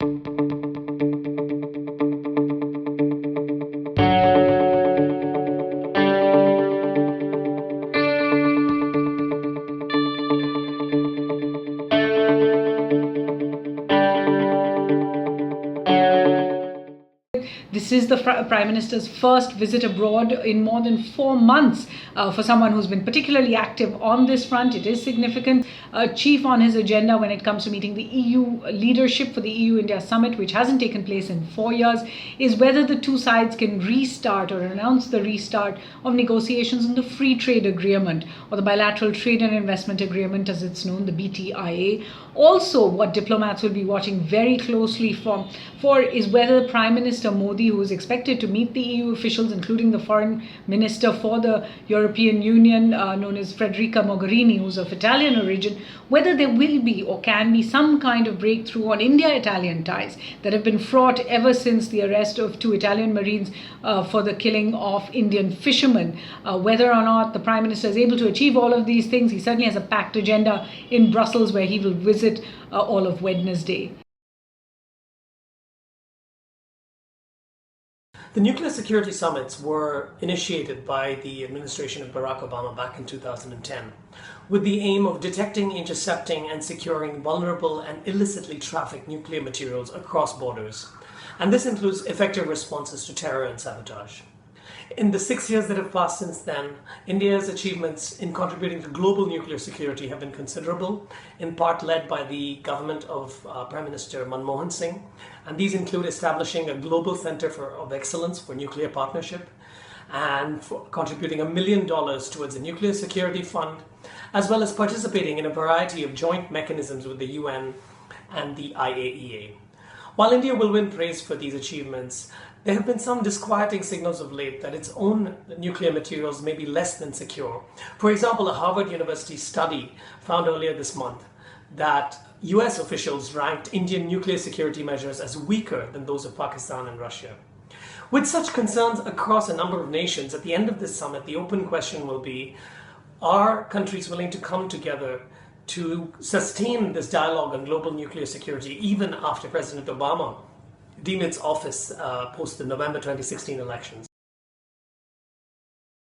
This is the Prime Minister's first visit abroad in more than 4 months. For someone who's been particularly active on this front, it is significant. Chief on his agenda when it comes to meeting the EU leadership for the EU-India summit, which hasn't taken place in 4 years, is whether the two sides can restart or announce the restart of negotiations on the free trade agreement, or the bilateral trade and investment agreement as it's known, the BTIA. Also, what diplomats will be watching very closely for is whether Prime Minister Modi, who is expected to meet the EU officials, including the foreign minister for the European Union, known as Federica Mogherini, who's of Italian origin, whether there will be or can be some kind of breakthrough on India-Italian ties that have been fraught ever since the arrest of 2 Italian Marines for the killing of Indian fishermen. Whether or not the Prime Minister is able to achieve all of these things, he certainly has a packed agenda in Brussels, where he will visit all of Wednesday. The nuclear security summits were initiated by the administration of Barack Obama back in 2010 with the aim of detecting, intercepting, and securing vulnerable and illicitly trafficked nuclear materials across borders. And this includes effective responses to terror and sabotage. In the 6 years that have passed since then, India's achievements in contributing to global nuclear security have been considerable, in part led by the government of Prime Minister Manmohan Singh. And these include establishing a global center of excellence for nuclear partnership, and for contributing $1 million towards a nuclear security fund, as well as participating in a variety of joint mechanisms with the UN and the IAEA. While India will win praise for these achievements, there have been some disquieting signals of late that its own nuclear materials may be less than secure. For example, a Harvard University study found earlier this month that US officials ranked Indian nuclear security measures as weaker than those of Pakistan and Russia. With such concerns across a number of nations, at the end of this summit, the open question will be, are countries willing to come together to sustain this dialogue on global nuclear security even after President Obama deemed its office post the November 2016 elections?